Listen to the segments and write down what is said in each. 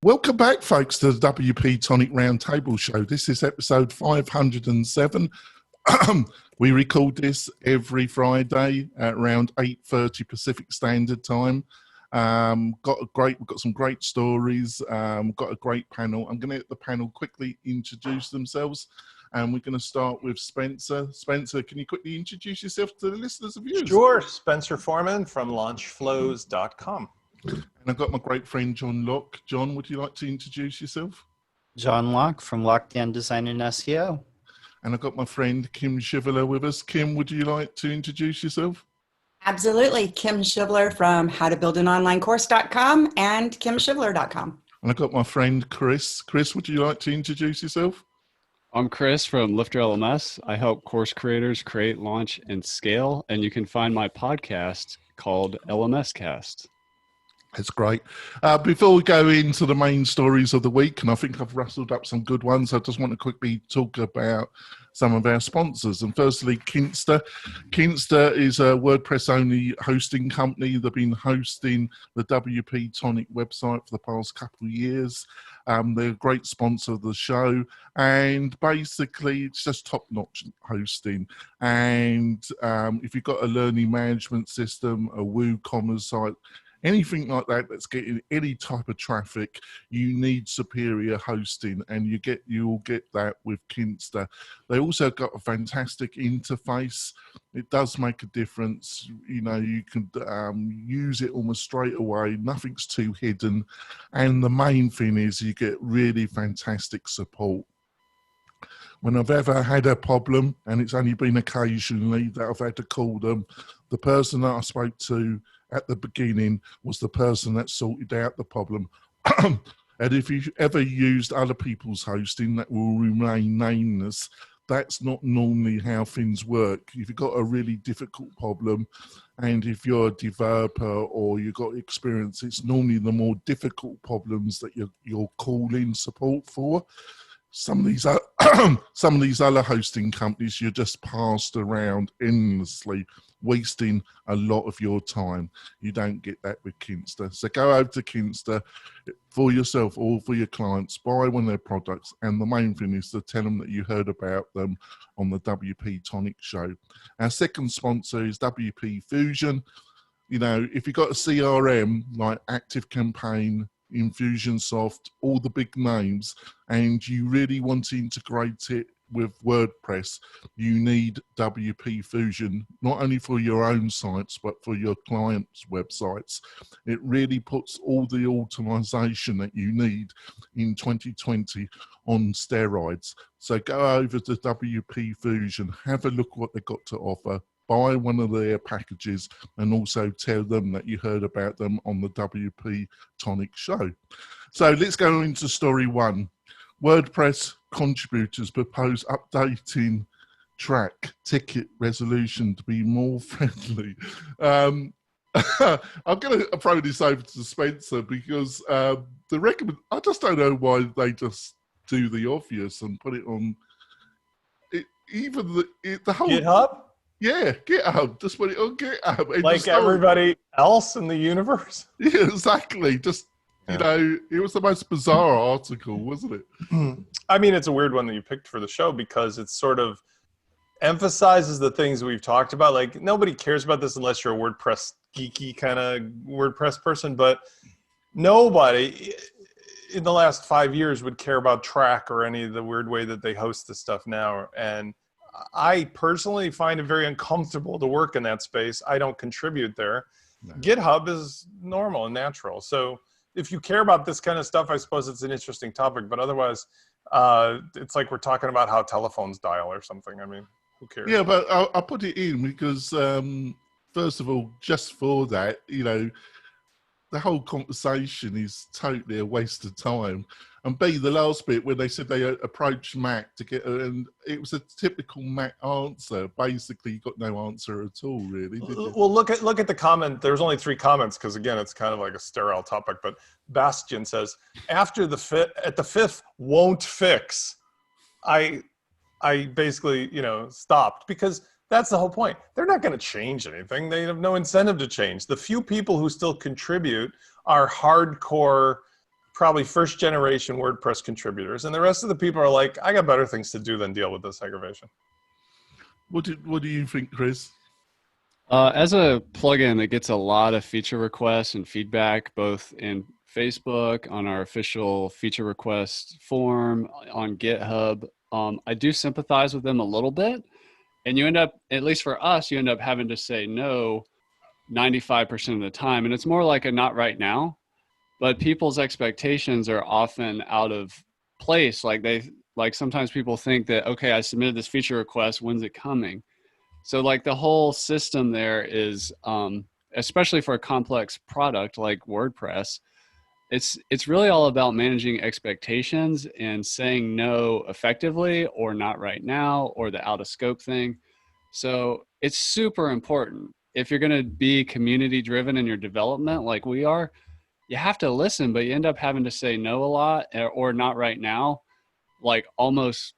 Welcome back, folks, to the WP-Tonic Roundtable Show. This is episode 507. We record this every Friday at around 8:30 Pacific Standard Time. We've got some great stories. Got a great panel. I'm going to let the panel quickly introduce themselves, and we're going to start with Spencer. Spencer, can you quickly introduce yourself to the listeners and viewers? Sure. Spencer Forman from launchflows.com. And I've got my great friend John Locke. John, would you like to introduce yourself? John Locke from Lockdown Design and SEO. And I've got my friend Kim Shivler with us. Kim, would you like to introduce yourself? Absolutely. Kim Shivler from howtobuildanonlinecourse.com and kimshivler.com. And I've got my friend Chris. Chris, would you like to introduce yourself? I'm Chris from LifterLMS. I help course creators create, launch, and scale. And you can find my podcast called LMS Cast. That's great. Before we go into the main stories of the week, and I think I've rustled up some good ones, I just want to quickly talk about some of our sponsors. And firstly, Kinsta. Kinsta is a WordPress-only hosting company. They've been hosting the WP-Tonic website for the past couple of years. They're a great sponsor of the show. And basically, it's just top-notch hosting. And if you've got a learning management system, a WooCommerce site, anything like that that's getting any type of traffic, you need superior hosting, and you'll get that with Kinsta. They also got a fantastic interface. It does make a difference. You know, you can use it almost straight away. Nothing's too hidden. And the main thing is you get really fantastic support. When I've ever had a problem, and it's only been occasionally that I've had to call them, the person that I spoke to at the beginning was the person that sorted out the problem. And if you've ever used other people's hosting, that will remain nameless. That's not normally how things work. If you've got a really difficult problem, and if you're a developer or you've got experience, it's normally the more difficult problems that you're calling support for. Some of these other hosting companies, you're just passed around endlessly, wasting a lot of your time. You don't get that with Kinsta. So go over to Kinsta for yourself or for your clients, buy one of their products, and the main thing is to tell them that you heard about them on the WP-Tonic show. Our second sponsor is WP-Fusion. You know, if you've got a CRM like ActiveCampaign, Infusionsoft, all the big names, and you really want to integrate it with WordPress, you need WP-Fusion, not only for your own sites, but for your clients' websites. It really puts all the automation that you need in 2020 on steroids. So go over to WP-Fusion, have a look what they've got to offer, buy one of their packages, and also tell them that you heard about them on the WP-Tonic show. So let's go into story one. WordPress contributors propose updating Trac ticket resolution to be more friendly. I'm going to throw this over to Spencer because I just don't know why they just do the obvious and put it on the whole GitHub? Yeah, GitHub. Just put it on GitHub. Like everybody else in the universe? Yeah, exactly. Just, you know, it was the most bizarre article, wasn't it? I mean, it's a weird one that you picked for the show because it sort of emphasizes the things we've talked about. Like, nobody cares about this unless you're a WordPress geeky kind of WordPress person, but nobody in the last 5 years would care about Trac or any of the weird way that they host this stuff now. And I personally find it very uncomfortable to work in that space. I don't contribute there. No. GitHub is normal and natural. So if you care about this kind of stuff, I suppose it's an interesting topic. But otherwise, it's like we're talking about how telephones dial or something. I mean, who cares? Yeah, but I'll put it in because, first of all, just for that, you know, the whole conversation is totally a waste of time. And B, the last bit where they said they approached Mac to get, and it was a typical Mac answer. Basically, you got no answer at all, really. Did you? Well, look at the comment. There's only 3 comments because again, it's kind of like a sterile topic. But Bastian says, after the fifth won't fix. I basically, you know, stopped because that's the whole point. They're not going to change anything. They have no incentive to change. The few people who still contribute are hardcore probably first generation WordPress contributors, and the rest of the people are like, I got better things to do than deal with this aggravation. What do you think, Chris? As a plugin that gets a lot of feature requests and feedback, both in Facebook, on our official feature request form, on GitHub, I do sympathize with them a little bit. And you end up, at least for us, you end up having to say no 95% of the time. And it's more like a not right now, but people's expectations are often out of place. Like sometimes people think that, okay, I submitted this feature request, when's it coming? So like the whole system there is, especially for a complex product like WordPress, it's really all about managing expectations and saying no effectively, or not right now, or the out of scope thing. So it's super important. If you're going to be community driven in your development like we are, you have to listen, but you end up having to say no a lot, or not right now, like almost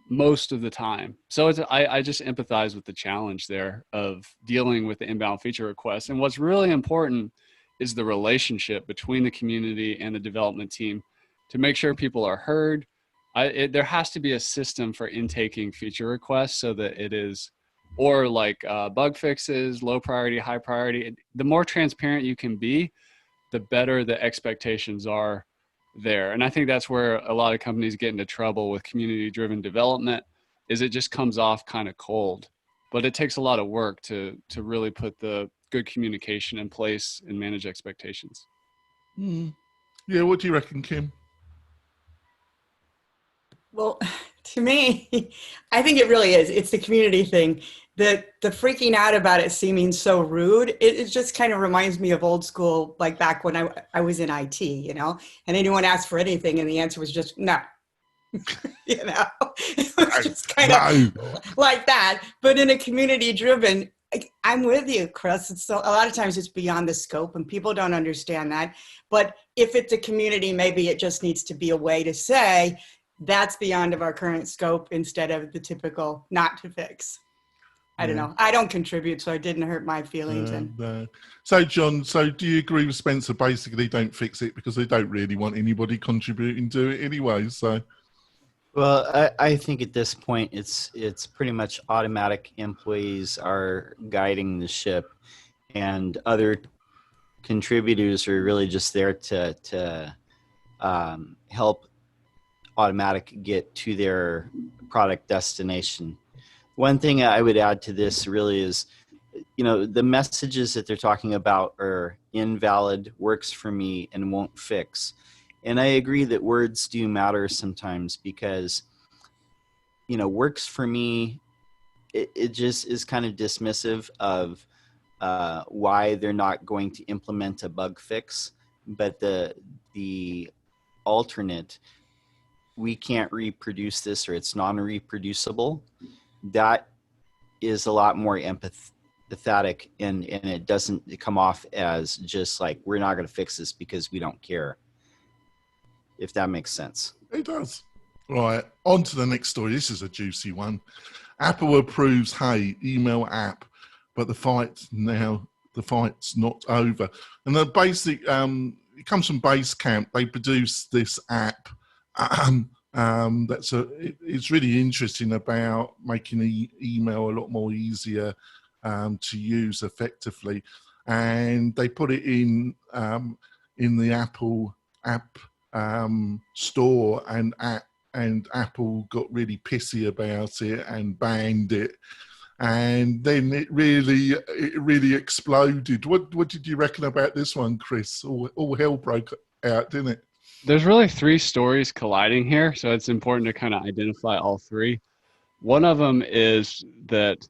most of the time. So I just empathize with the challenge there of dealing with the inbound feature requests. And what's really important is the relationship between the community and the development team to make sure people are heard. There has to be a system for intaking feature requests so that it is, or like bug fixes, low priority, high priority. The more transparent you can be, the better the expectations are there. And I think that's where a lot of companies get into trouble with community driven development, is it just comes off kind of cold. But it takes a lot of work to really put the good communication in place and manage expectations. Yeah, what do you reckon, Kim? Well, to me, I think it really is. It's the community thing. The freaking out about it seeming so rude, it just kind of reminds me of old school, like back when I was in IT, you know, and anyone asked for anything and the answer was just no. You know, it was just kind of like that. But in a community driven, I'm with you, Chris. It's so, a lot of times it's beyond the scope and people don't understand that. But if it's a community, maybe it just needs to be a way to say that's beyond of our current scope instead of the typical not to fix. I don't know. I don't contribute, so it didn't hurt my feelings. So, John, do you agree with Spencer? Basically, don't fix it because they don't really want anybody contributing to it anyway. So, well, I think at this point it's pretty much automatic. Employees are guiding the ship, and other contributors are really just there to help automatic get to their product destination. One thing I would add to this really is, you know, the messages that they're talking about are invalid, works for me, and won't fix. And I agree that words do matter sometimes because, you know, works for me, it just is kind of dismissive of why they're not going to implement a bug fix. But the alternate, we can't reproduce this, or it's non-reproducible, that is a lot more empathetic, and it doesn't come off as just like, we're not going to fix this because we don't care, if that makes sense. It does. Right, on to the next story. This is a juicy one. Apple approves Hey email app, but the fight's not over. And the basic, it comes from Basecamp. They produced this app. It's really interesting about making email a lot more easier to use effectively, and they put it in the Apple app store, and Apple got really pissy about it and banned it, and then it really exploded. What did you reckon about this one, Chris? All hell broke out, didn't it? There's really three stories colliding here, so it's important to kind of identify all three. One of them is that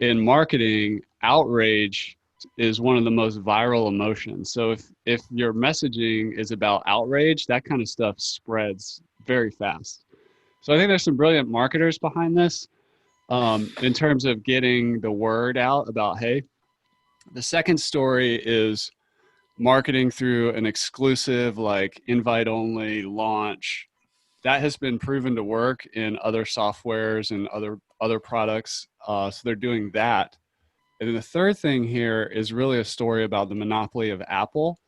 in marketing, outrage is one of the most viral emotions. So if your messaging is about outrage, that kind of stuff spreads very fast. So I think there's some brilliant marketers behind this in terms of getting the word out about Hey. The second story is marketing through an exclusive, like invite only launch. That has been proven to work in other softwares and other products. So they're doing that. And then the third thing here is really a story about the monopoly of Apple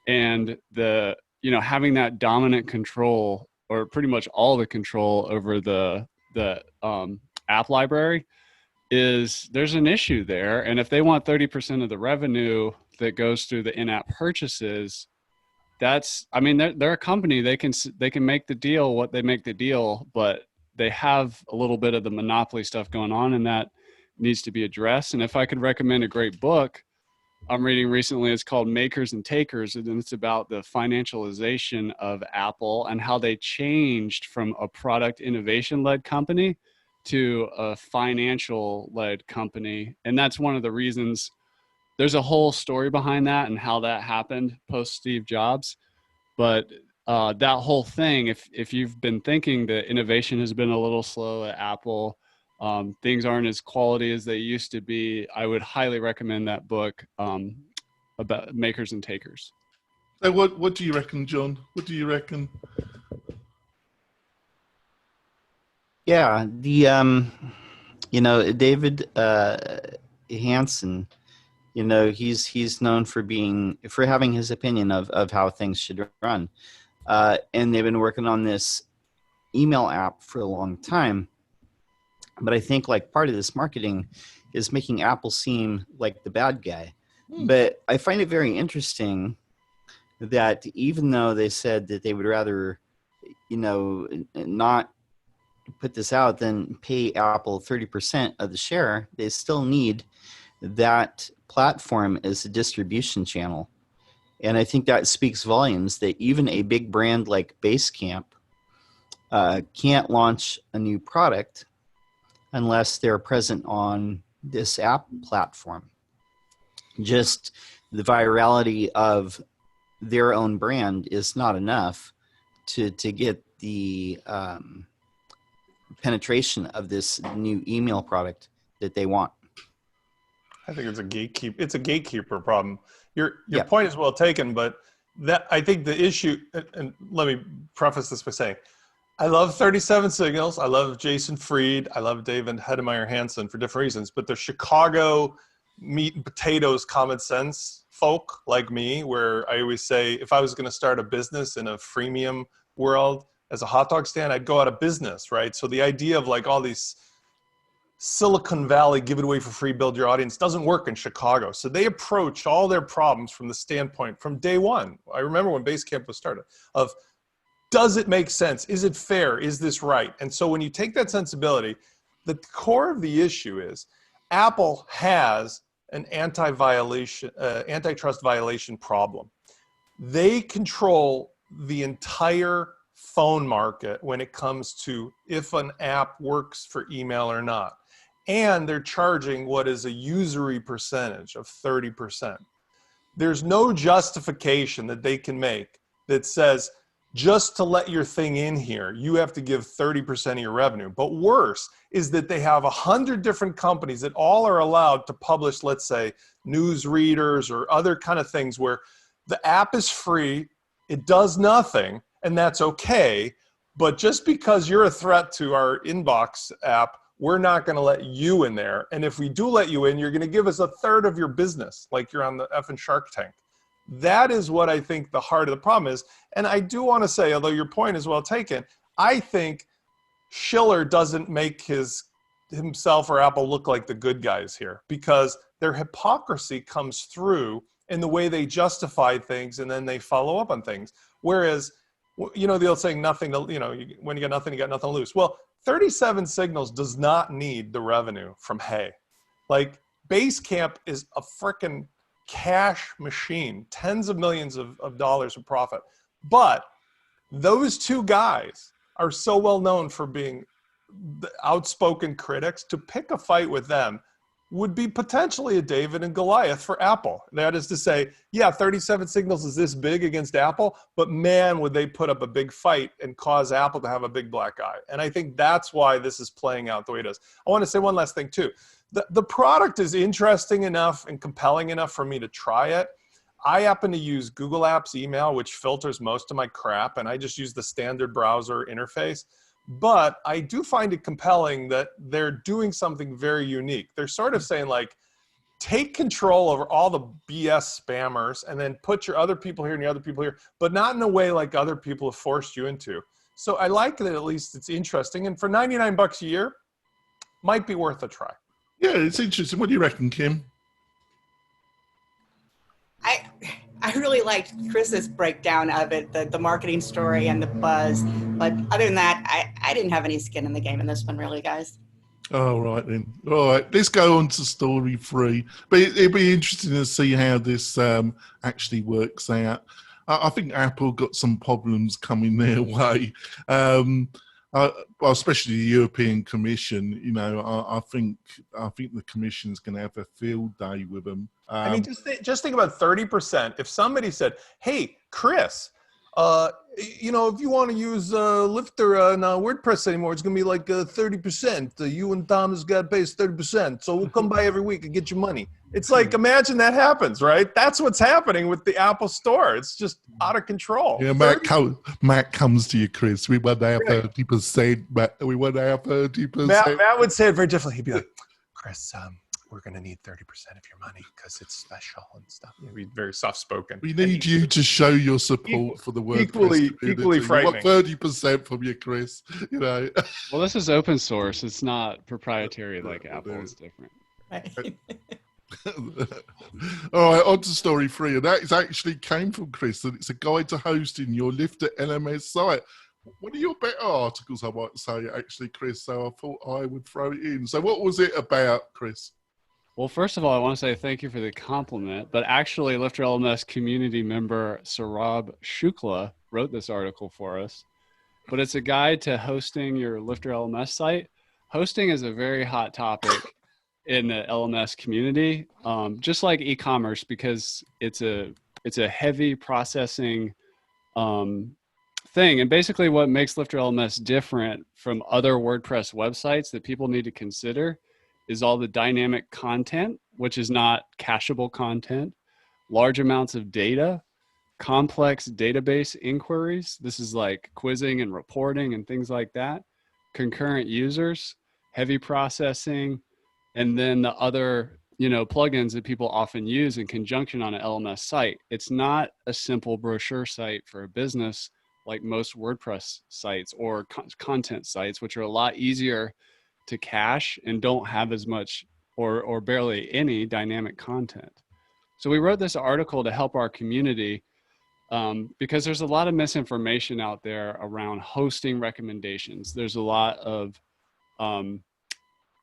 and the having that dominant control, or pretty much all the control over the app library, there's an issue there. And if they want 30% of the revenue that goes through the in-app purchases, they're a company. They can make the deal what they make the deal, but they have a little bit of the monopoly stuff going on, and that needs to be addressed. And if I could recommend a great book I'm reading recently, it's called Makers and Takers, and it's about the financialization of Apple and how they changed from a product innovation-led company to a financial-led company. And that's one of the reasons. There's a whole story behind that and how that happened post Steve Jobs. But that whole thing, if you've been thinking that innovation has been a little slow at Apple, things aren't as quality as they used to be, I would highly recommend that book about Makers and Takers. So what do you reckon, John? What do you reckon? Yeah, David Hansen, he's known for having his opinion of how things should run. And they've been working on this email app for a long time. But I think like part of this marketing is making Apple seem like the bad guy. But I find it very interesting that even though they said that they would rather, not put this out than pay Apple 30% of the share, they still need that platform as a distribution channel. And I think that speaks volumes that even a big brand like Basecamp can't launch a new product unless they're present on this app platform. Just the virality of their own brand is not enough to get the penetration of this new email product that they want. I think it's a gatekeeper problem. Your point is well taken, but that I think the issue, and let me preface this by saying, I love 37 Signals. I love Jason Fried. I love David Hedemeyer Hansen for different reasons, but they're Chicago meat and potatoes common sense folk like me, where I always say, if I was going to start a business in a freemium world as a hot dog stand, I'd go out of business, right? So the idea of like all these Silicon Valley, give it away for free, build your audience, doesn't work in Chicago. So they approach all their problems from the standpoint from day one. I remember when Basecamp was started of, does it make sense? Is it fair? Is this right? And so when you take that sensibility, the core of the issue is Apple has an antitrust violation problem. They control the entire phone market when it comes to if an app works for email or not. And they're charging what is a usury percentage of 30%. There's no justification that they can make that says, just to let your thing in here, you have to give 30% of your revenue. But worse is that they have 100 different companies that all are allowed to publish, let's say, news readers or other kind of things where the app is free, it does nothing, and that's okay. But just because you're a threat to our inbox app, we're not going to let you in there. And if we do let you in, you're going to give us a third of your business, like you're on the effing Shark Tank. That is what I think the heart of the problem is. And I do want to say, although your point is well taken, I think Schiller doesn't make himself or Apple look like the good guys here, because their hypocrisy comes through in the way they justify things and then they follow up on things. Whereas, the old saying, when you got nothing to lose. Well, 37 Signals does not need the revenue from Hey. Like, Basecamp is a frickin' cash machine, tens of millions of dollars of profit. But those two guys are so well known for being the outspoken critics. To pick a fight with them would be potentially a David and Goliath for Apple. That is to say, yeah, 37 Signals is this big against Apple, but man, would they put up a big fight and cause Apple to have a big black eye. And I think that's why this is playing out the way it is. I want to say one last thing too. The product is interesting enough and compelling enough for me to try it. I happen to use Google Apps email, which filters most of my crap, and I just use the standard browser interface. But I do find it compelling that they're doing something very unique. They're sort of saying like, take control over all the BS spammers and then put your other people here and your other people here, but not in a way like other people have forced you into. So I like that at least it's interesting. And for $99 a year, might be worth a try. Yeah, it's interesting. What do you reckon, Kim? I really liked Chris's breakdown of it, the marketing story and the buzz. But other than that, I didn't have any skin in the game in this one, really, guys. All right, then. All right, let's go on to story 3. But it'll be interesting to see how this actually works out. I think Apple got some problems coming their way. Well, especially the European Commission, you know, I think the Commission is going to have a field day with them. I mean, just think about 30%. If somebody said, "Hey, Chris, you know, if you want to use Lifter on WordPress anymore, it's going to be like 30%. You and Thomas got to pay us 30%. So we'll come by every week and get your money." It's like, imagine that happens, right? That's what's happening with the Apple Store. It's just out of control. Yeah, Matt comes to you, Chris. We want our 30%. We want our 30%. Matt would say it very differently. He'd be like, "Chris, we're going to need 30% of your money because it's special and stuff." He'd be very soft-spoken. We need you to show your support for the WordPress equally frightening. We want 30% from you, Chris. You know. Well, this is open source. It's not proprietary like Apple. It's different. Right. All right, on to story 3, and that is actually came from Chris, and it's a guide to hosting your LifterLMS site. One of your better articles, I might say, actually, Chris, so I thought I would throw it in. So what was it about, Chris? Well, first of all, I want to say thank you for the compliment, but actually LifterLMS community member Saurabh Shukla wrote this article for us. But it's a guide to hosting your LifterLMS site. Hosting is a very hot topic in the LMS community, just like e-commerce, because it's a heavy processing thing. And basically what makes LifterLMS different from other WordPress websites that people need to consider is all the dynamic content, which is not cacheable content, large amounts of data, complex database inquiries. This is like quizzing and reporting and things like that, concurrent users, heavy processing, and then the other, you know, plugins that people often use in conjunction on an LMS site. It's not a simple brochure site for a business like most WordPress sites or content sites, which are a lot easier to cache and don't have as much or barely any dynamic content. So we wrote this article to help our community because there's a lot of misinformation out there around hosting recommendations. There's a lot of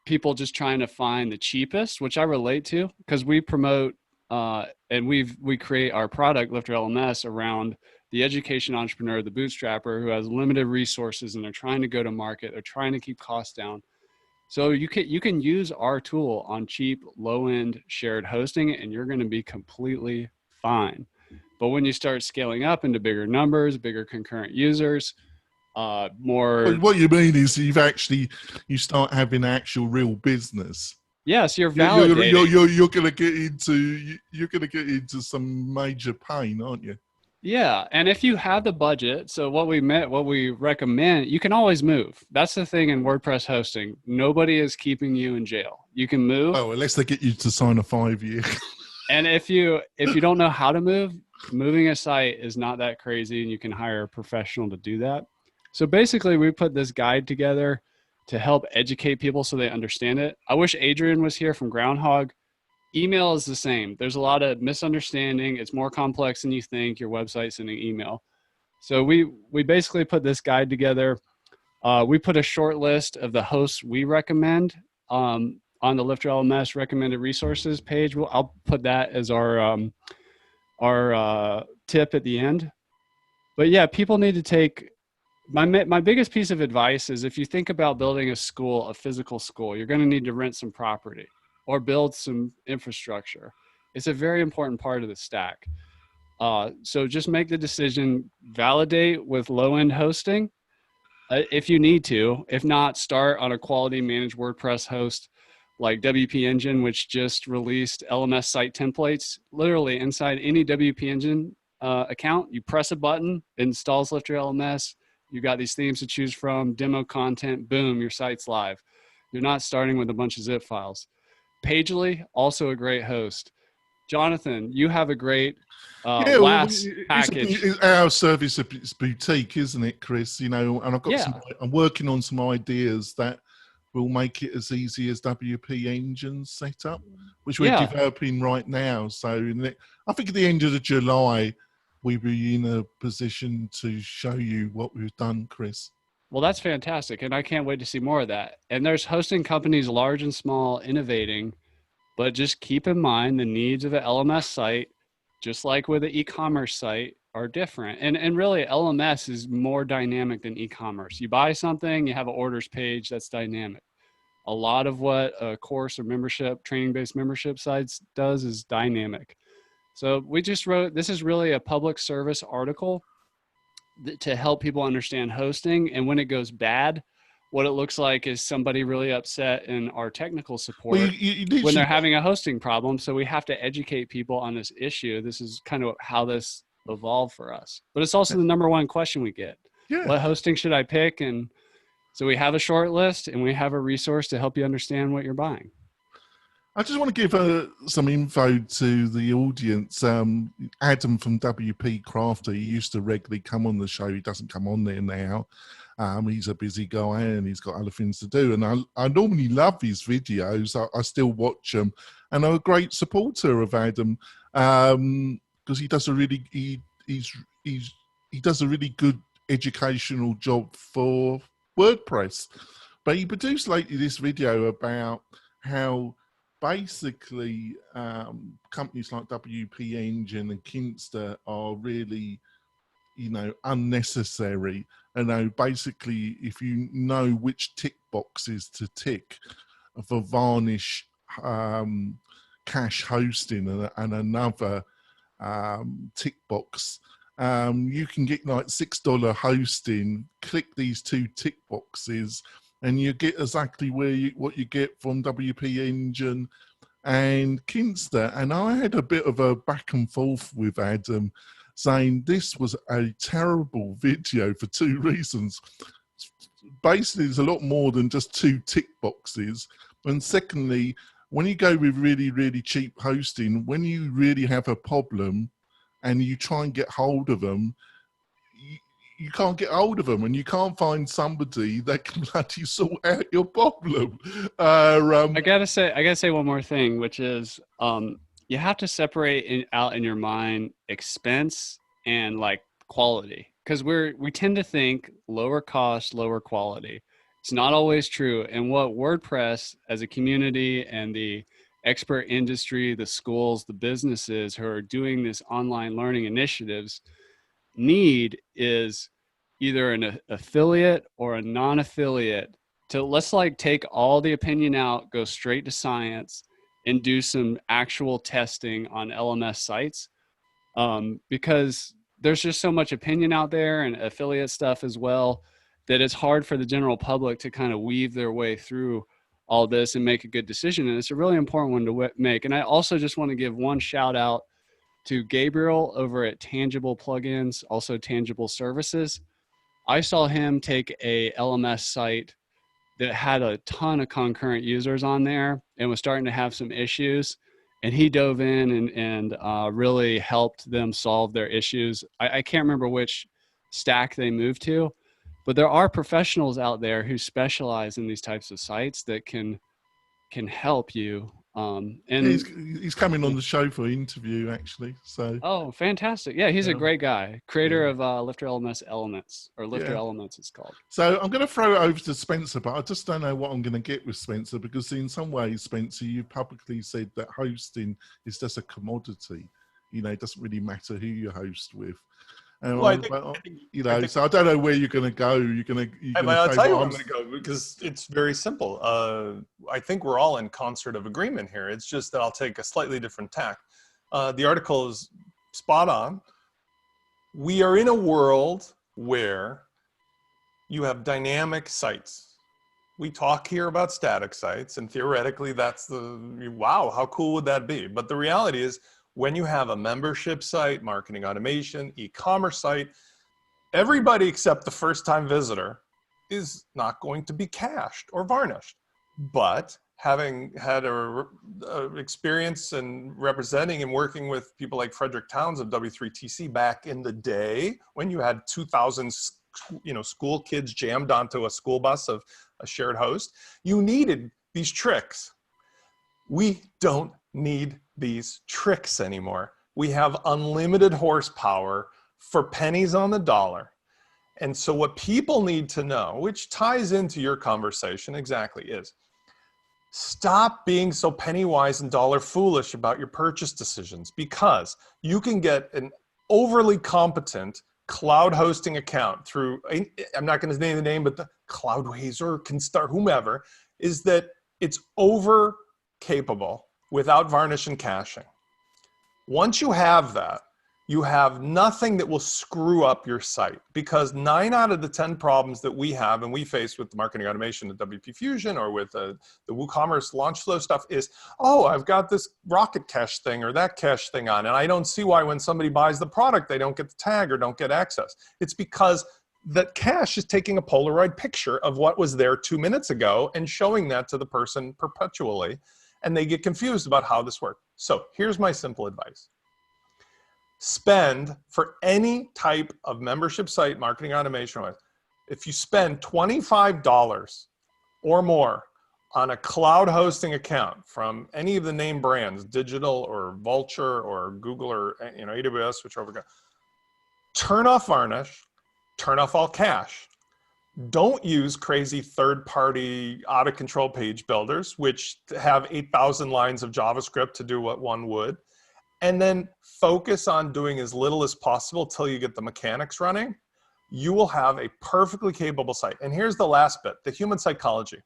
people just trying to find the cheapest, which I relate to because we promote and we create our product LifterLMS around the education entrepreneur, the bootstrapper who has limited resources and they're trying to go to market, they're trying to keep costs down. So you can use our tool on cheap, low-end shared hosting and you're going to be completely fine. But when you start scaling up into bigger numbers, bigger concurrent users, more. What you mean is you start having actual real business. Yes, you're validating. You're going to get into some major pain, aren't you? Yeah, and if you have the budget, so what we recommend, you can always move. That's the thing in WordPress hosting. Nobody is keeping you in jail. You can move. Oh, unless they get you to sign a 5-year. And if you don't know how to move, moving a site is not that crazy, and you can hire a professional to do that. So basically, we put this guide together to help educate people so they understand it. I wish Adrian was here from Groundhog. Email is the same. There's a lot of misunderstanding. It's more complex than you think, your website sending email. So we basically put this guide together. We put a short list of the hosts we recommend on the LifterLMS recommended resources page. I'll put that as our tip at the end. But yeah, people need to take, my biggest piece of advice is if you think about building a school, a physical school, you're going to need to rent some property or build some infrastructure. It's a very important part of the stack. So just make the decision, validate with low-end hosting if you need to. If not, start on a quality managed WordPress host like WP-Engine, which just released LMS site templates. Literally inside any WP-Engine account, you press a button, it installs LifterLMS. You got these themes to choose from, demo content, boom, your site's live. You're not starting with a bunch of zip files. Pagely, also a great host. Jonathan, you have a great Yeah, last package. it's our service is boutique, isn't it, Chris? You know, and I've got Yeah. I'm working on some ideas that will make it as easy as WP Engine's setup, which we're Yeah. developing right now. So I think at the end of July, we'll be in a position to show you what we've done, Chris. Well, that's fantastic. And I can't wait to see more of that. And there's hosting companies, large and small, innovating, but just keep in mind the needs of an LMS site, just like with an e-commerce site, are different. And really, LMS is more dynamic than e-commerce. You buy something, you have an orders page that's dynamic. A lot of what a course or membership, training-based membership sites does is dynamic. So we just wrote, this is really a public service article to help people understand hosting. And when it goes bad, what it looks like is somebody really upset in our technical support when they're having a hosting problem. So we have to educate people on this issue. This is kind of how this evolved for us. But it's also the number one question we get. Yeah. What hosting should I pick? And so we have a short list and we have a resource to help you understand what you're buying. I just want to give some info to the audience. Adam from WP Crafter, he used to regularly come on the show. He doesn't come on there now. He's a busy guy and he's got other things to do. And I normally love his videos. I still watch them. And I'm a great supporter of Adam because he does a really he does a really good educational job for WordPress. But he produced lately this video about how basically companies like WP Engine and Kinsta are really, you know, unnecessary. And basically, if you know which tick boxes to tick for Varnish cache hosting and another tick box, you can get like $6 hosting, click these two tick boxes, and you get exactly what you get from WP Engine and Kinsta. And I had a bit of a back and forth with Adam saying this was a terrible video for two reasons. Basically, there's a lot more than just two tick boxes. And secondly, when you go with really, really cheap hosting, when you really have a problem and you try and get hold of them, you can't get hold of them and you can't find somebody that can bloody sort out your problem. I gotta say one more thing, which is you have to separate out in your mind expense and like quality, because we tend to think lower cost, lower quality. It's not always true. And what WordPress as a community and the expert industry, the schools, the businesses who are doing this online learning initiatives need is either an affiliate or a non-affiliate to, let's like take all the opinion out, go straight to science and do some actual testing on LMS sites. Because there's just so much opinion out there and affiliate stuff as well, that it's hard for the general public to kind of weave their way through all this and make a good decision. And it's a really important one to make. And I also just want to give one shout out to Gabriel over at Tangible Plugins, also Tangible Services. I saw him take a LMS site that had a ton of concurrent users on there and was starting to have some issues. And he dove in and really helped them solve their issues. I can't remember which stack they moved to, but there are professionals out there who specialize in these types of sites that can help you. And he's coming on the show for an interview, actually. So oh, fantastic! Yeah, he's a great guy, creator of LifterLMS Elements, or LifterLMS it's called. So I'm going to throw it over to Spencer, but I just don't know what I'm going to get with Spencer, because in some ways, Spencer, you publicly said that hosting is just a commodity. You know, it doesn't really matter who you host with. And Well, so I don't know where you're going to go. I'll tell you where I'm going to go, because it's very simple. I think we're all in concert of agreement here. It's just that I'll take a slightly different tack. The article is spot on. We are in a world where you have dynamic sites. We talk here about static sites, and theoretically that's wow, how cool would that be? But the reality is, when you have a membership site, marketing automation, e-commerce site, everybody except the first-time visitor is not going to be cached or varnished. But having had a experience in representing and working with people like Frederick Towns of W3TC back in the day when you had 2,000 school kids jammed onto a school bus of a shared host, you needed these tricks. We don't need these tricks anymore. We have unlimited horsepower for pennies on the dollar. And so what people need to know, which ties into your conversation exactly, is stop being so penny wise and dollar foolish about your purchase decisions, because you can get an overly competent cloud hosting account through, I'm not going to name the name, but the Cloudways or Kinsta, whomever, is that it's over capable without varnish and caching. Once you have that, you have nothing that will screw up your site, because 9 out of the 10 problems that we have and we face with the marketing automation at WP-Fusion or with the WooCommerce launch flow stuff is, oh, I've got this rocket cache thing or that cache thing on, and I don't see why when somebody buys the product, they don't get the tag or don't get access. It's because that cache is taking a Polaroid picture of what was there 2 minutes ago and showing that to the person perpetually, and they get confused about how this works. So here's my simple advice. Spend for any type of membership site marketing automation, if you spend $25 or more on a cloud hosting account from any of the name brands, Digital or Vulture or Google or AWS, whichever, turn off varnish, turn off all cache. Don't use crazy third-party out-of-control page builders, which have 8,000 lines of JavaScript to do what one would. And then focus on doing as little as possible till you get the mechanics running. You will have a perfectly capable site. And here's the last bit, the human psychology.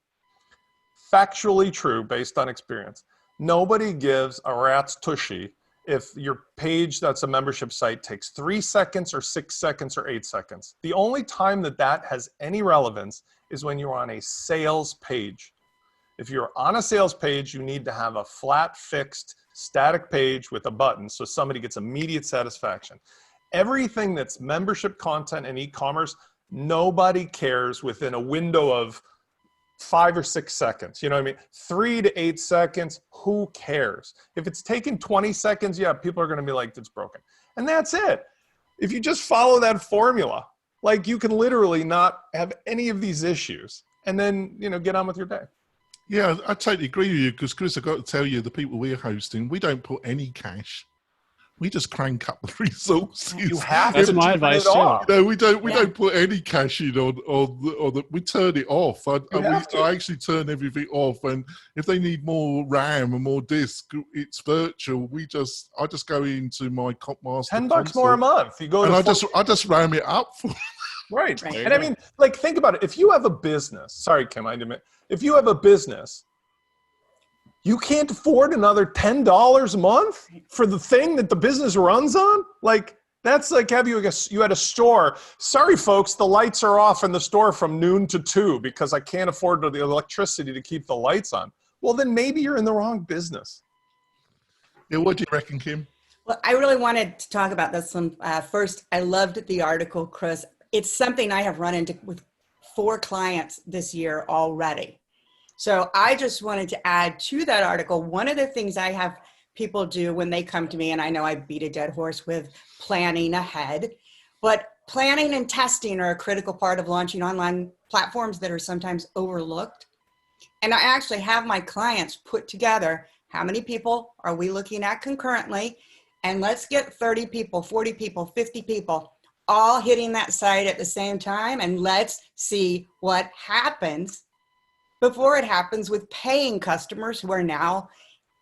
Factually true based on experience. Nobody gives a rat's tushy if your page that's a membership site takes 3 seconds or 6 seconds or 8 seconds. The only time that that has any relevance is when you're on a sales page. If you're on a sales page, you need to have a flat, fixed, static page with a button so somebody gets immediate satisfaction. Everything that's membership content and e-commerce, nobody cares within a window of 5 or 6 seconds. You know what I mean? 3 to 8 seconds, who cares? If it's taking 20 seconds, yeah, people are going to be like, it's broken. And that's it. If you just follow that formula, like you can literally not have any of these issues and then, get on with your day. Yeah, I totally agree with you, because Chris, I've got to tell you, the people we're hosting, we don't put any cache. We just crank up the resources. You have That's to my turn advice it too. off. we don't put any caching on we turn it off. I actually turn everything off, and if they need more RAM and more disk, it's virtual. I just go into my master $10 console, more a month. You go and to I just RAM it up for. Right. Right. And I mean, like, think about it. If you have a business, sorry, Kim, I didn't. If you have a business, you can't afford another $10 a month for the thing that the business runs on. Like, that's like you had a store. Sorry, folks, the lights are off in the store from noon to 2 because I can't afford the electricity to keep the lights on. Well, then maybe you're in the wrong business. Yeah, what do you reckon, Kim? Well, I really wanted to talk about this one. First, I loved the article, Chris. It's something I have run into with 4 clients this year already. So I just wanted to add to that article, one of the things I have people do when they come to me, and I know I beat a dead horse with planning ahead, but planning and testing are a critical part of launching online platforms that are sometimes overlooked. And I actually have my clients put together, how many people are we looking at concurrently? And let's get 30 people, 40 people, 50 people, all hitting that site at the same time, and let's see what happens before it happens with paying customers who are now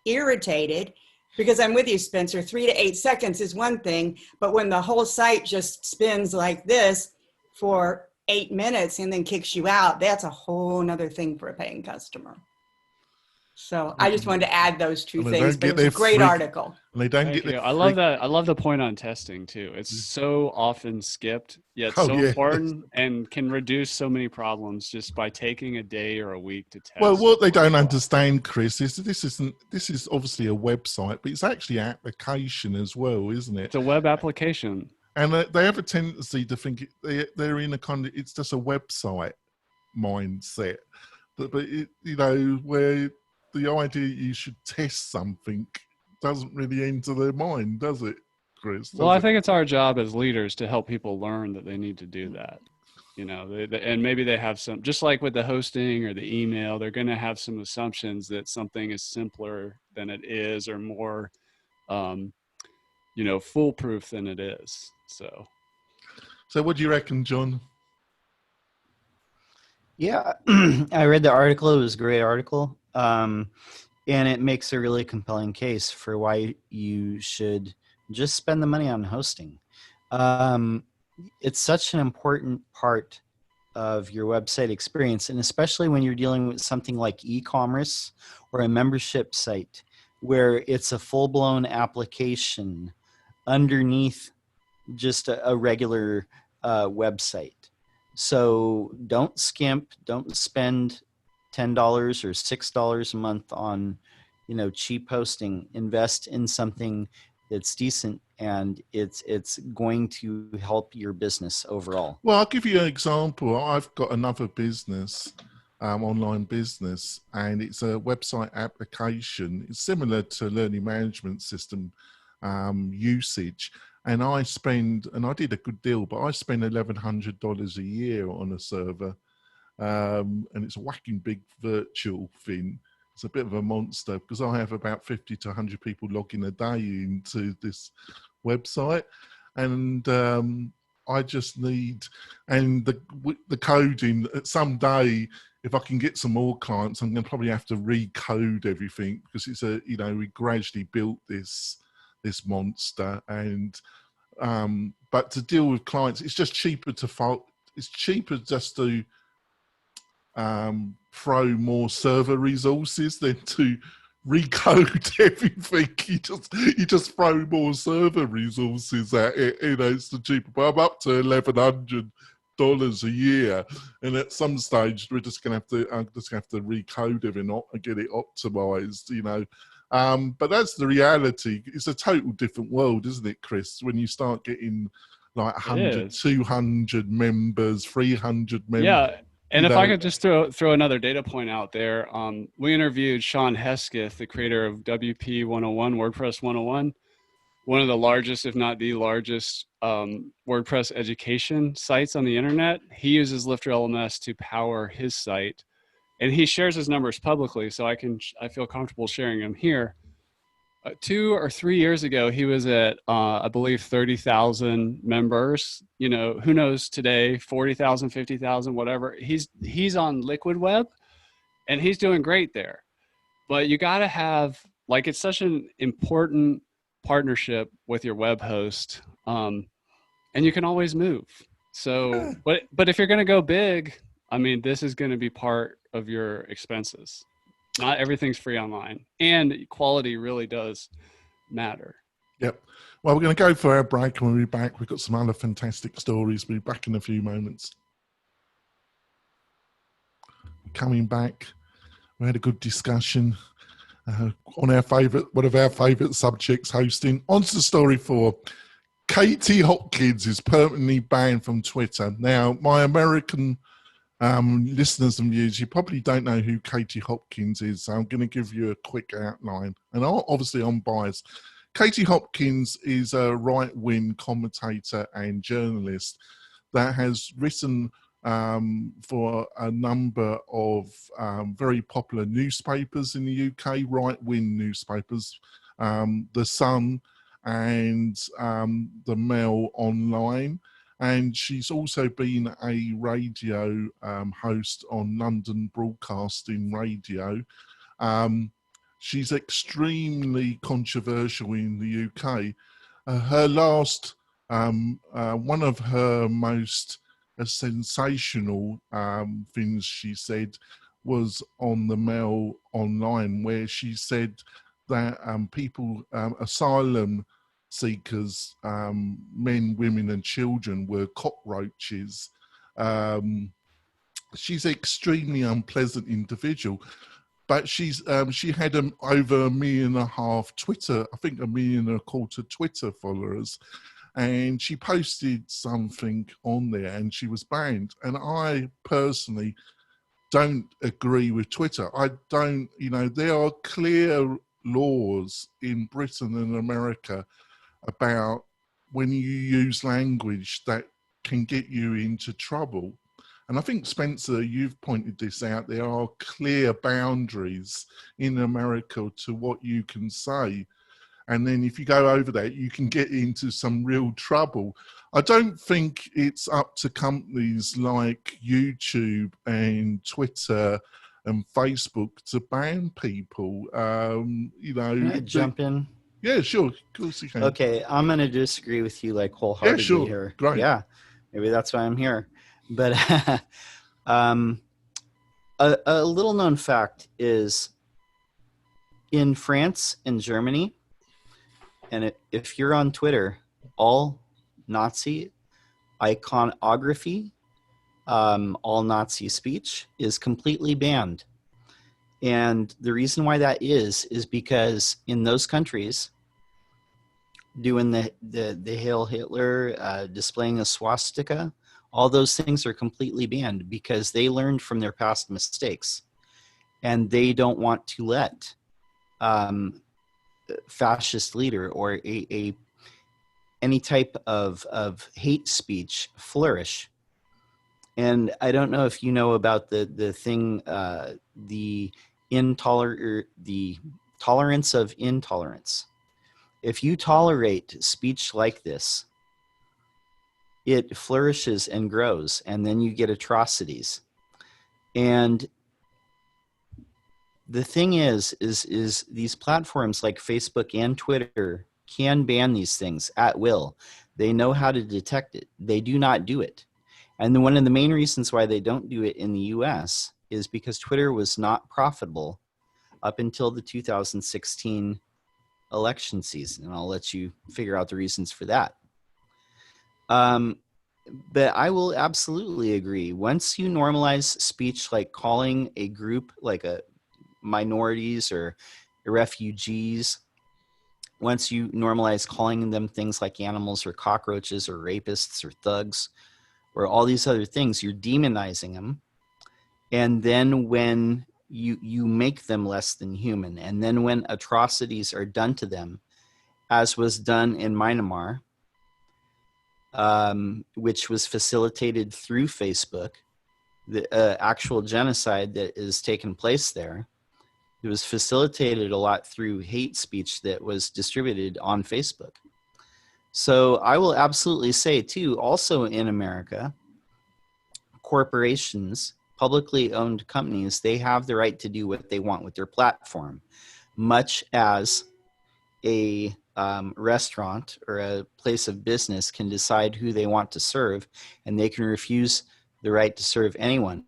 irritated. Because I'm with you, Spencer, 3 to 8 seconds is one thing, but when the whole site just spins like this for 8 minutes and then kicks you out, that's a whole nother thing for a paying customer. So I just wanted to add those two things, but it's a great article. And they don't Thank get you. I love that. I love the point on testing too. It's so often skipped, yet so important, and can reduce so many problems just by taking a day or a week to test. Well, what they don't understand, Chris, is this is obviously a website, but it's actually an application as well, isn't it? It's a web application. And they have a tendency to think they're in a kind of, it's just a website mindset. But it, where the idea you should test something doesn't really enter their mind, does it, Chris? Well, I think it's our job as leaders to help people learn that they need to do that. You know, and maybe they have some, just like with the hosting or the email, they're going to have some assumptions that something is simpler than it is, or more, you know, foolproof than it is. So what do you reckon, John? Yeah, I read the article. It was a great article. And it makes a really compelling case for why you should just spend the money on hosting. It's such an important part of your website experience, and especially when you're dealing with something like e-commerce or a membership site where it's a full-blown application underneath just a regular website. So don't skimp, don't spend $10 or $6 a month on, you know, cheap hosting. Invest in something that's decent, and it's going to help your business overall. Well, I'll give you an example. I've got another business, online business, and it's a website application. It's similar to learning management system usage. And I did a good deal, but I spend $1,100 a year on a server. And it's a whacking big virtual thing. It's a bit of a monster because I have about 50 to 100 people logging a day into this website. And I just need, and the coding, someday, if I can get some more clients, I'm going to probably have to recode everything because it's a, you know, we gradually built this monster. And but to deal with clients, it's just cheaper it's cheaper just to throw more server resources than to recode everything. You just throw more server resources at it. You know, it's the cheaper. But I'm up to $1,100 a year, and at some stage we're just going to have to recode everything and get it optimized. You know. But that's the reality. It's a total different world, isn't it, Chris? When you start getting like 100, 200 members, 300 members. Yeah. And if I could just throw another data point out there, we interviewed Sean Hesketh, the creator of WP-101, WordPress 101, one of the largest, if not the largest, WordPress education sites on the internet. He uses LifterLMS to power his site. And he shares his numbers publicly, so I feel comfortable sharing them here. 2 or 3 years ago, he was at, I believe, 30,000 members. You know, who knows today, 40,000, 50,000, whatever. He's on Liquid Web, and he's doing great there. But you got to have, like, it's such an important partnership with your web host, and you can always move. So, but if you're going to go big, I mean, this is going to be part of your expenses. Not everything's free online, and quality really does matter. Yep. Well, we're going to go for our break, and we'll be back. We've got some other fantastic stories. We'll be back in a few moments. Coming back, we had a good discussion on one of our favourite subjects, hosting. On to story 4. Katie Hopkins is permanently banned from Twitter. Now, my American listeners and viewers, you probably don't know who Katie Hopkins is, so I'm going to give you a quick outline. And obviously I'm biased. Katie Hopkins is a right-wing commentator and journalist that has written for a number of very popular newspapers in the UK, right-wing newspapers, The Sun and the Mail Online. And she's also been a radio host on London Broadcasting Radio. She's extremely controversial in the UK. Her last, one of her most sensational things she said was on the Mail Online, where she said that people, asylum seekers, men, women and children, were cockroaches. She's an extremely unpleasant individual, but she had over 1.5 million Twitter, I think 1.25 million Twitter followers, and she posted something on there and she was banned. And I personally don't agree with Twitter. I don't, there are clear laws in Britain and America about when you use language that can get you into trouble. And I think, Spencer, you've pointed this out. There are clear boundaries in America to what you can say. And then if you go over that, you can get into some real trouble. I don't think it's up to companies like YouTube and Twitter and Facebook to ban people. Can I jump in? Yeah, sure. Of course you can. Okay, I'm going to disagree with you like wholeheartedly here. Great. Yeah, maybe that's why I'm here. But a little known fact is in France and Germany, and if you're on Twitter, all Nazi iconography, all Nazi speech is completely banned. And the reason why that is because in those countries, doing the Hail Hitler, displaying a swastika, all those things are completely banned because they learned from their past mistakes. And they don't want to let fascist leader or any type of hate speech flourish. And I don't know if you know about the thing, the tolerance of intolerance. If you tolerate speech like this, it flourishes and grows, and then you get atrocities. And the thing is these platforms like Facebook and Twitter can ban these things at will. They know how to detect it. They do not do it. And one of the main reasons why they don't do it in the US is because Twitter was not profitable up until the 2016 election season. And I'll let you figure out the reasons for that. But I will absolutely agree. Once you normalize speech like calling a group like a minorities or refugees, once you normalize calling them things like animals or cockroaches or rapists or thugs or all these other things, you're demonizing them. And then when you make them less than human, and then when atrocities are done to them, as was done in Myanmar, which was facilitated through Facebook, the actual genocide that is taking place there, it was facilitated a lot through hate speech that was distributed on Facebook. So I will absolutely say too, also in America, corporations, publicly owned companies, they have the right to do what they want with their platform, much as a restaurant or a place of business can decide who they want to serve, and they can refuse the right to serve anyone.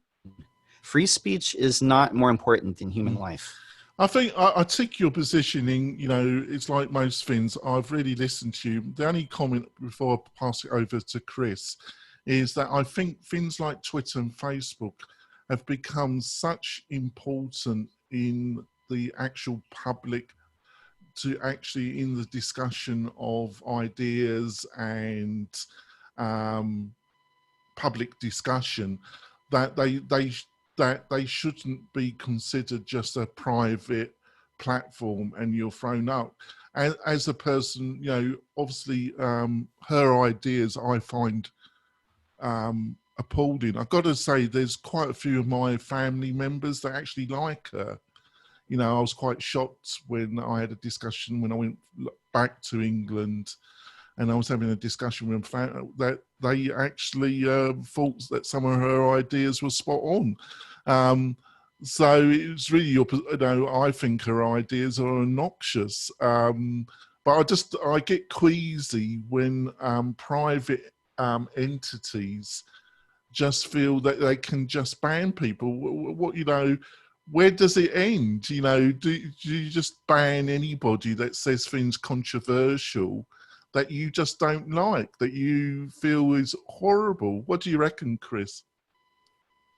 Free speech is not more important than human life. I think I take your positioning, it's like most things. I've really listened to you. The only comment before I pass it over to Chris is that I think things like Twitter and Facebook have become such important in the actual public to actually in the discussion of ideas and public discussion that they shouldn't be considered just a private platform and you're thrown up. And as a person, obviously her ideas I find appalling. I've got to say there's quite a few of my family members that actually like her. I was quite shocked when I had a discussion when I went back to England and I was having a discussion with them that they actually thought that some of her ideas were spot on. So it's really, I think her ideas are obnoxious. But I get queasy when private entities just feel that they can just ban people. Where does it end? Do you just ban anybody that says things controversial that you just don't like, that you feel is horrible? What do you reckon, Chris?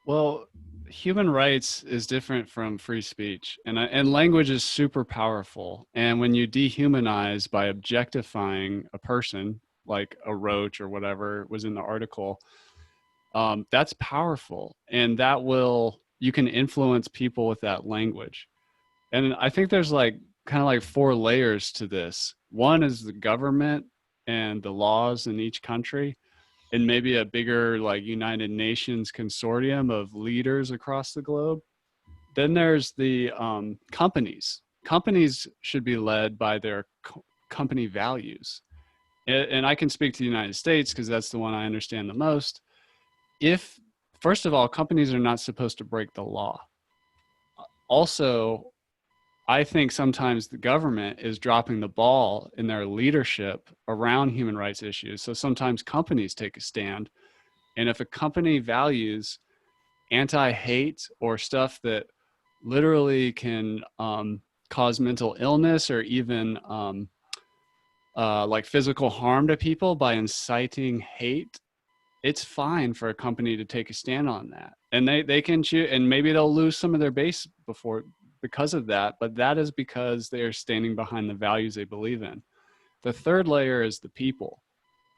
Well, human rights is different from free speech, and language is super powerful. And when you dehumanize by objectifying a person, like a roach or whatever was in the article, that's powerful, and that will you can influence people with that language. And I think there's like kind of like 4 layers to this. One is the government and the laws in each country, and maybe a bigger like United Nations consortium of leaders across the globe. Then there's the companies. Companies should be led by their company values. And I can speak to the United States because that's the one I understand the most. If, first of all, companies are not supposed to break the law. Also, I think sometimes the government is dropping the ball in their leadership around human rights issues. So sometimes companies take a stand. And if a company values anti-hate or stuff that literally can cause mental illness or even like physical harm to people by inciting hate, it's fine for a company to take a stand on that. And they can choose, and maybe they'll lose some of their base because of that, but that is because they are standing behind the values they believe in. The third layer is the people.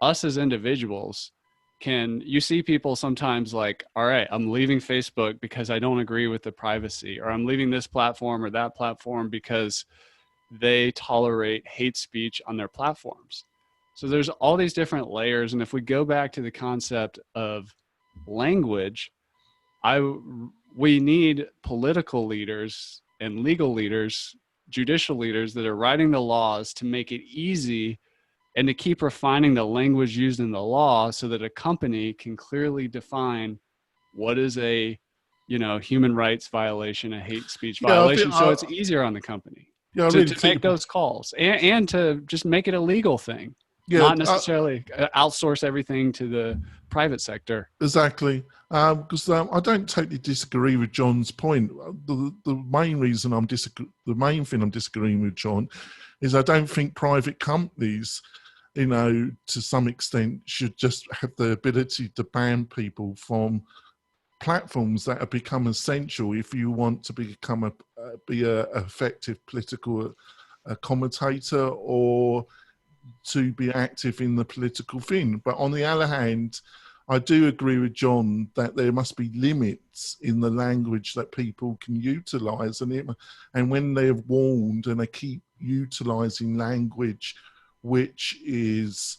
Us as individuals you see people sometimes like, all right, I'm leaving Facebook because I don't agree with the privacy, or I'm leaving this platform or that platform because they tolerate hate speech on their platforms. So there's all these different layers. And if we go back to the concept of language, we need political leaders and legal leaders, judicial leaders that are writing the laws to make it easy and to keep refining the language used in the law so that a company can clearly define what is a, human rights violation, a hate speech violation. So it's easier on the company to make those calls and to just make it a legal thing. Not necessarily outsource everything to the private sector. Exactly. Because I don't totally disagree with John's point. The main thing I'm disagreeing with John is I don't think private companies, to some extent, should just have the ability to ban people from platforms that have become essential if you want to become be a effective political commentator or to be active in the political thing. But on the other hand, I do agree with John that there must be limits in the language that people can utilize. And when they're warned and they keep utilizing language which is,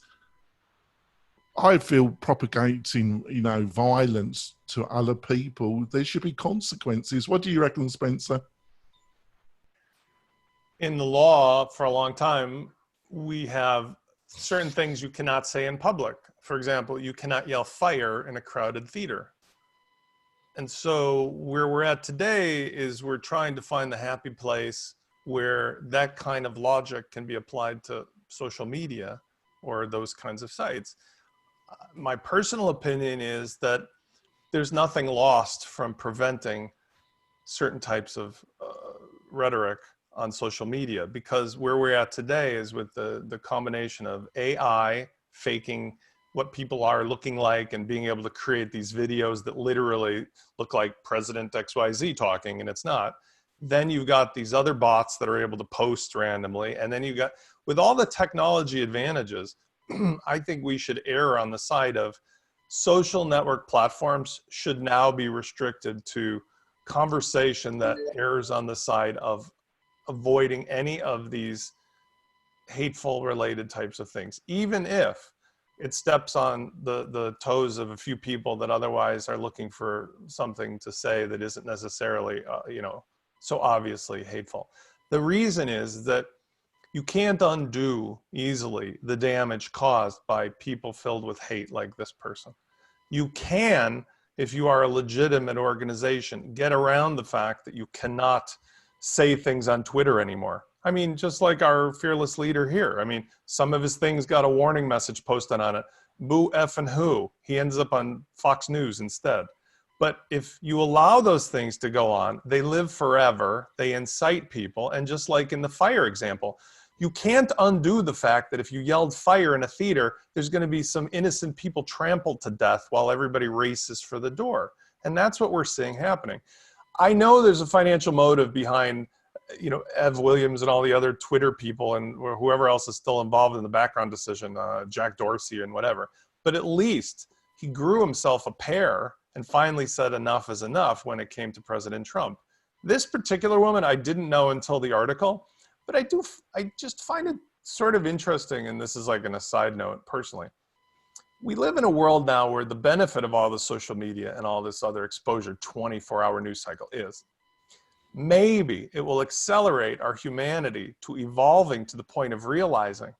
I feel, propagating, violence to other people, there should be consequences. What do you reckon, Spencer? In the law, for a long time, we have certain things you cannot say in public. For example, you cannot yell fire in a crowded theater. And so where we're at today is we're trying to find the happy place where that kind of logic can be applied to social media or those kinds of sites. My personal opinion is that there's nothing lost from preventing certain types of rhetoric on social media, because where we're at today is with the combination of AI faking what people are looking like and being able to create these videos that literally look like President XYZ talking, and it's not. Then you've got these other bots that are able to post randomly. And then you've got, with all the technology advantages, I think we should err on the side of social network platforms should now be restricted to conversation that errs on the side of avoiding any of these hateful related types of things, even if it steps on the toes of a few people that otherwise are looking for something to say that isn't necessarily, so obviously hateful. The reason is that you can't undo easily the damage caused by people filled with hate like this person. You can, if you are a legitimate organization, get around the fact that you cannot say things on Twitter anymore. I mean, just like our fearless leader here. I mean, some of his things got a warning message posted on it. Boo effing who. He ends up on Fox News instead. But if you allow those things to go on, they live forever. They incite people. And just like in the fire example, you can't undo the fact that if you yelled fire in a theater, there's going to be some innocent people trampled to death while everybody races for the door. And that's what we're seeing happening. I know there's a financial motive behind, Ev Williams and all the other Twitter people and whoever else is still involved in the background decision, Jack Dorsey and whatever. But at least he grew himself a pair and finally said enough is enough when it came to President Trump. This particular woman I didn't know until the article, but I just find it sort of interesting, and this is like an aside note personally. We live in a world now where the benefit of all the social media and all this other exposure, 24-hour news cycle is, maybe it will accelerate our humanity to evolving to the point of realizing,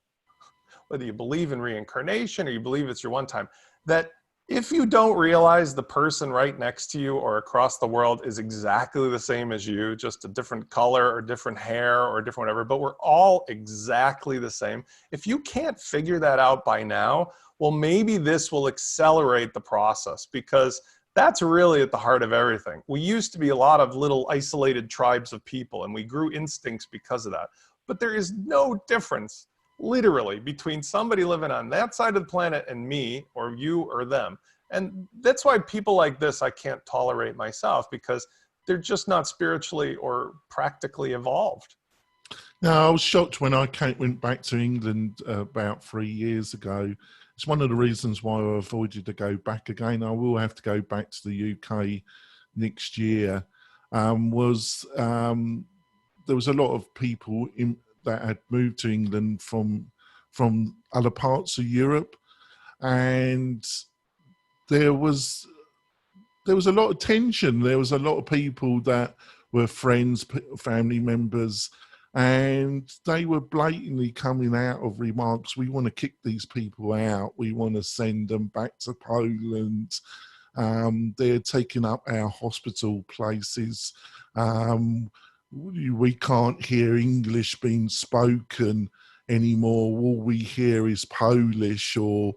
whether you believe in reincarnation or you believe it's your one time, that if you don't realize the person right next to you or across the world is exactly the same as you, just a different color or different hair or different whatever, but we're all exactly the same. If you can't figure that out by now, well, maybe this will accelerate the process, because that's really at the heart of everything. We used to be a lot of little isolated tribes of people, and we grew instincts because of that. But there is no difference, literally, between somebody living on that side of the planet and me, or you, or them. And that's why people like this I can't tolerate myself, because they're just not spiritually or practically evolved. Now, I was shocked when I went back to England about 3 years ago. It's one of the reasons why I avoided to go back again. I will have to go back to the UK next year. There was a lot of people that had moved to England from other parts of Europe, and there was a lot of tension. There was a lot of people that were friends, family members, and they were blatantly coming out of remarks, we want to kick these people out, we want to send them back to Poland, they're taking up our hospital places, we can't hear English being spoken anymore, all we hear is Polish or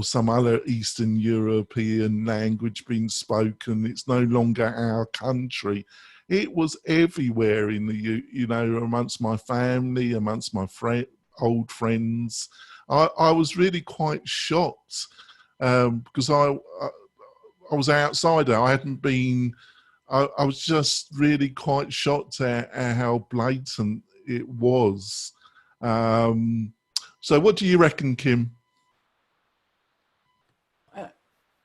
some other Eastern European language being spoken, it's no longer our country. It was everywhere in amongst my family, amongst my old friends. I was really quite shocked because I was an outsider. I hadn't been. I was just really quite shocked at how blatant it was. So, what do you reckon, Kim?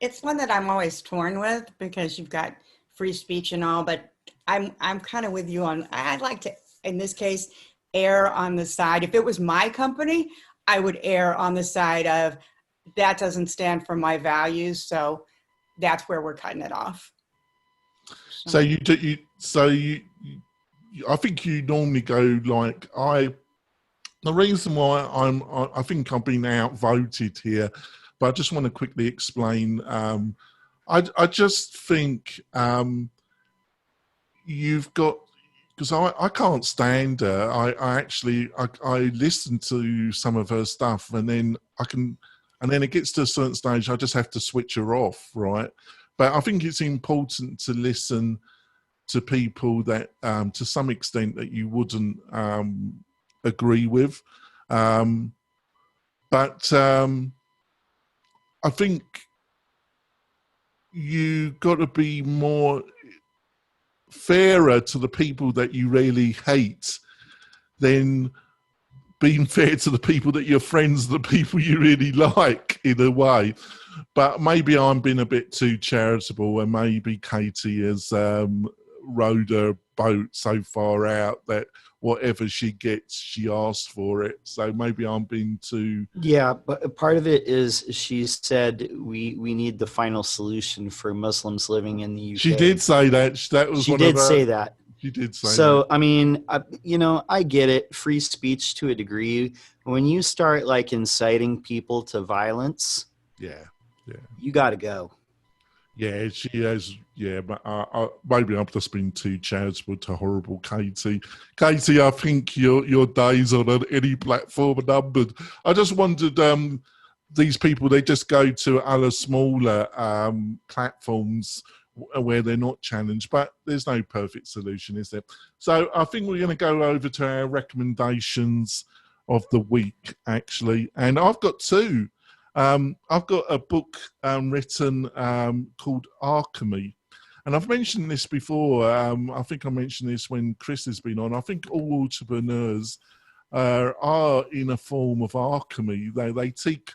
It's one that I'm always torn with, because you've got free speech and all, but I'm kind of with you on, I'd like to, in this case, err on the side. If it was my company, I would err on the side of that doesn't stand for my values. So that's where we're cutting it off. So I think you normally go like the reason why I think I've been outvoted here, but I just want to quickly explain. I just think you've got, because I can't stand her. I listen to some of her stuff, and then it gets to a certain stage, I just have to switch her off, right? But I think it's important to listen to people that, to some extent, that you wouldn't agree with. But I think you got to be more fairer to the people that you really hate than being fair to the people that you're friends, the people you really like, in a way. But maybe I'm being a bit too charitable, and maybe Katie has rowed her boat so far out that whatever she gets, she asks for it. So maybe I'm being too... Yeah, but part of it is she said we need the final solution for Muslims living in the UK. She did say that. That was she one did of her... say that. She did say so, that. I mean, I get it. Free speech to a degree. When you start like inciting people to violence, yeah, you got to go. Yeah, she has. Yeah, but maybe I've just been too charitable to horrible Katie. Katie, I think your days on any platform are numbered. I just wondered, these people, they just go to other smaller platforms where they're not challenged, but there's no perfect solution, is there? So I think we're going to go over to our recommendations of the week, actually. And I've got two. I've got a book written called Alchemy. And I've mentioned this before. I think I mentioned this when Chris has been on. I think all entrepreneurs are in a form of alchemy. They take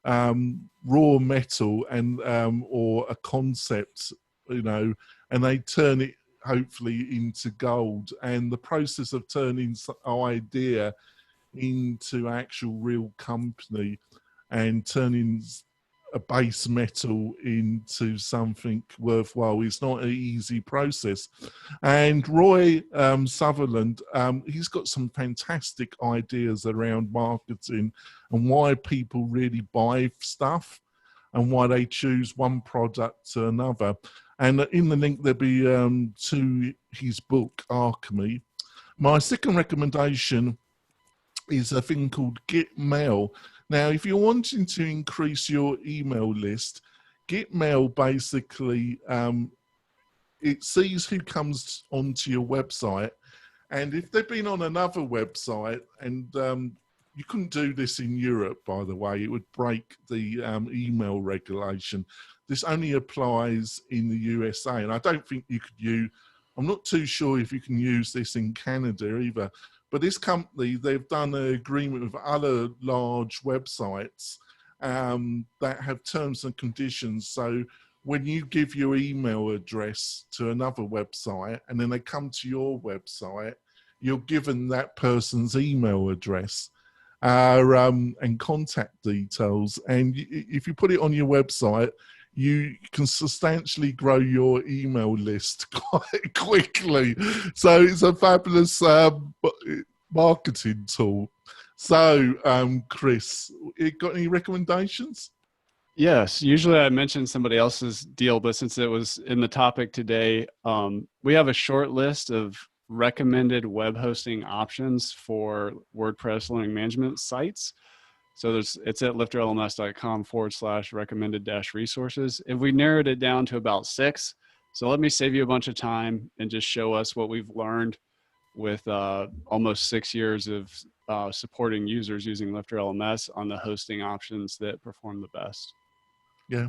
raw metal and or a concept, and they turn it hopefully into gold. And the process of turning idea into actual real company and turning a base metal into something worthwhile is not an easy process. And Roy Sutherland, he's got some fantastic ideas around marketing and why people really buy stuff and why they choose one product to another. And in the link there'll be to his book, Alchemy. My second recommendation is a thing called Get Mail. Now, if you're wanting to increase your email list, Get Mail basically, it sees who comes onto your website. And if they've been on another website, and you couldn't do this in Europe, by the way, it would break the email regulation. This only applies in the USA. And I don't think you could use, I'm not too sure if you can use this in Canada either. But this company, they've done an agreement with other large websites that have terms and conditions. So when you give your email address to another website and then they come to your website, you're given that person's email address and contact details. And if you put it on your website, you can substantially grow your email list quite quickly. So it's a fabulous marketing tool. So, Chris, you got any recommendations? Yes, usually I mention somebody else's deal, but since it was in the topic today, we have a short list of recommended web hosting options for WordPress learning management sites. So it's at lifterlms.com/recommended-resources. And we narrowed it down to about 6. So let me save you a bunch of time and just show us what we've learned with almost 6 years of supporting users using LifterLMS on the hosting options that perform the best. Yeah.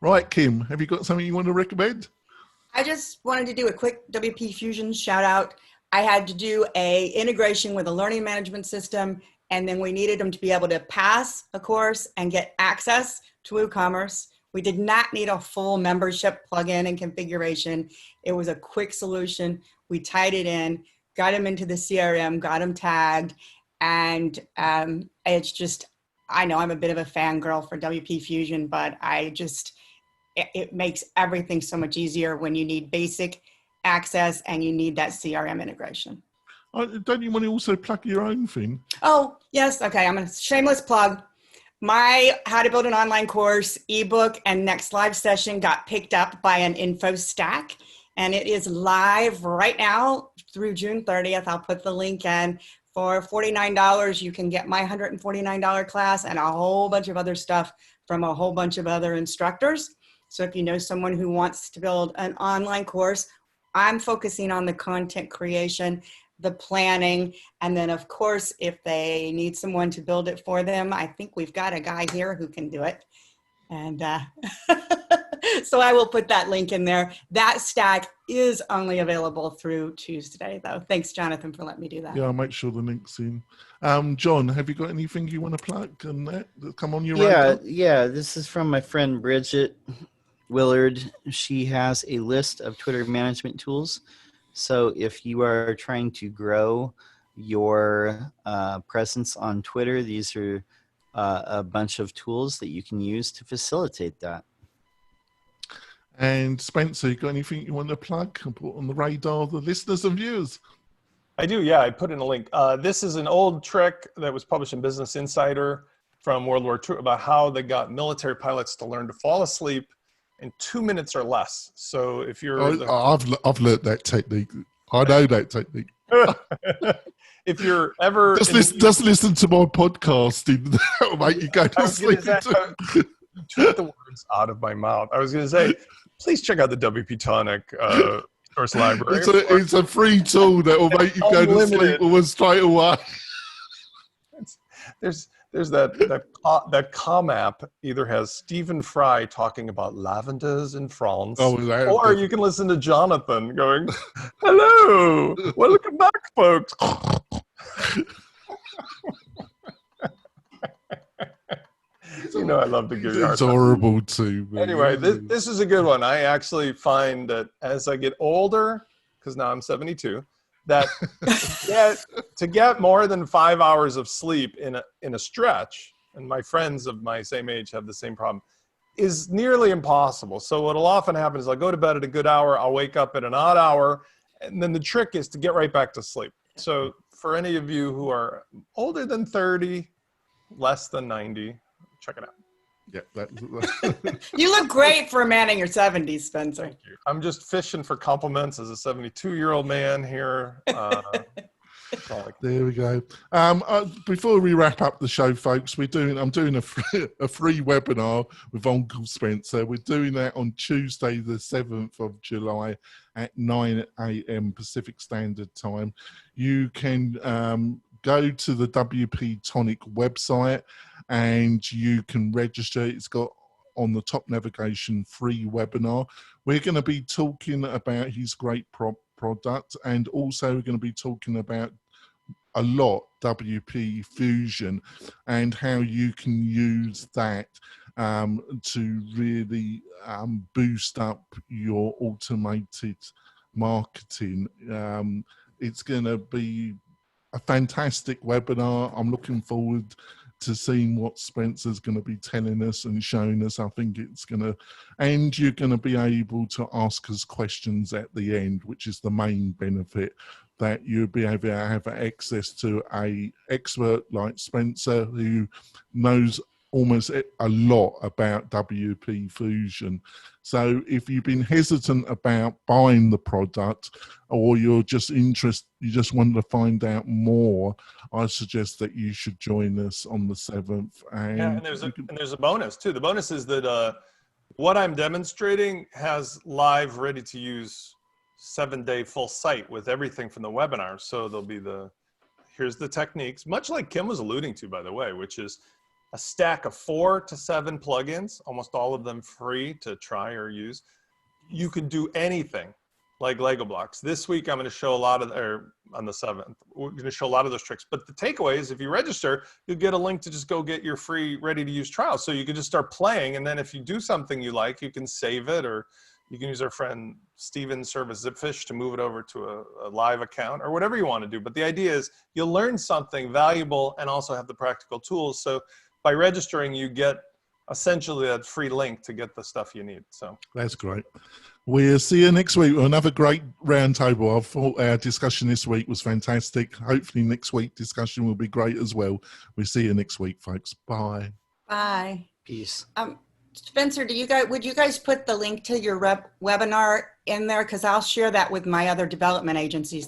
Right, Kim, have you got something you want to recommend? I just wanted to do a quick WPFunsion shout out. I had to do a integration with a learning management system, and then we needed them to be able to pass a course and get access to WooCommerce. We did not need a full membership plugin and configuration. It was a quick solution. We tied it in, got them into the CRM, got them tagged, and it's just, I know I'm a bit of a fangirl for WPFunsion, but it makes everything so much easier when you need basic access and you need that CRM integration. Don't you want to also plug your own thing? Oh, yes. Okay. I'm a shameless plug. My How to Build an Online Course ebook and next live session got picked up by an info stack, and it is live right now through June 30th. I'll put the link in. For $49, you can get my $149 class and a whole bunch of other stuff from a whole bunch of other instructors. So if you know someone who wants to build an online course, I'm focusing on the content creation, the planning, and then of course, if they need someone to build it for them, I think we've got a guy here who can do it. And so I will put that link in there. That stack is only available through Tuesday, though. Thanks, Jonathan, for letting me do that. Yeah, I'll make sure the link's in. John, have you got anything you want to plug on that come on your radar? Yeah. This is from my friend Badgett Willard. She has a list of Twitter management tools. So if you are trying to grow your presence on Twitter, these are a bunch of tools that you can use to facilitate that. And Spencer, you got anything you want to plug and put on the radar of the listeners and viewers? I do, yeah. I put in a link. This is an old trick that was published in Business Insider from World War II about how they got military pilots to learn to fall asleep in 2 minutes or less. So if you're... I've learned that technique. I know that technique. If you're ever... Just listen to my podcast. That'll make you go to sleep. Took the words out of my mouth. I was going to say, please check out the WP-Tonic resource library. It's a free tool that will make you go to sleep almost straight away. There's that com app either has Stephen Fry talking about lavenders in France, or you can listen to Jonathan going, "Hello, welcome back, folks." You know, I love to give you a hard It's time. horrible too. Anyway, this is a good one. I actually find that as I get older, because now I'm 72, that to get more than 5 hours of sleep in a stretch, and my friends of my same age have the same problem, is nearly impossible. So what'll often happen is I'll go to bed at a good hour, I'll wake up at an odd hour, and then the trick is to get right back to sleep. So for any of you who are older than 30, less than 90, check it out. Yeah, You look great for a man in your 70s, Spencer. Thank you. I'm just fishing for compliments as a 72-year-old man here. there we go. Before we wrap up the show, folks, I'm doing a free webinar with Uncle Spencer. We're doing that on Tuesday, the 7th of July at 9 a.m. Pacific Standard Time. You can go to the WP-Tonic website and you can register. It's got on the top navigation free webinar. We're going to be talking about his great product, and also we're going to be talking about a lot WP-Fusion and how you can use that to really boost up your automated marketing. It's going to be a fantastic webinar. I'm looking forward to seeing what Spencer's going to be telling us and showing us. I think it's going to, and you're going to be able to ask us questions at the end, which is the main benefit, that you'll be able to have access to a expert like Spencer who knows almost a lot about WP-Fusion. So if you've been hesitant about buying the product, or you're just interested, you just want to find out more, I suggest that you should join us on the 7th. And there's a bonus too. The bonus is that what I'm demonstrating has live, ready to use 7-day full site with everything from the webinar. So there'll be here's the techniques, much like Kim was alluding to, by the way, which is a stack of 4 to 7 plugins, almost all of them free to try or use. You can do anything like Lego blocks. This week, I'm going to show a lot of, or on the 7th, we're going to show a lot of those tricks. But the takeaway is if you register, you'll get a link to just go get your free ready to use trial. So you can just start playing. And then if you do something you like, you can save it, or you can use our friend Steven's service Zipfish to move it over to a live account, or whatever you want to do. But the idea is you'll learn something valuable and also have the practical tools. So by registering, you get essentially that free link to get the stuff you need. So that's great. We'll see you next week with another great roundtable. I thought our discussion this week was fantastic. Hopefully next week discussion will be great as well. We'll see you next week, folks. Bye. Bye. Peace. Spencer, would you guys put the link to your webinar in there? Because I'll share that with my other development agencies.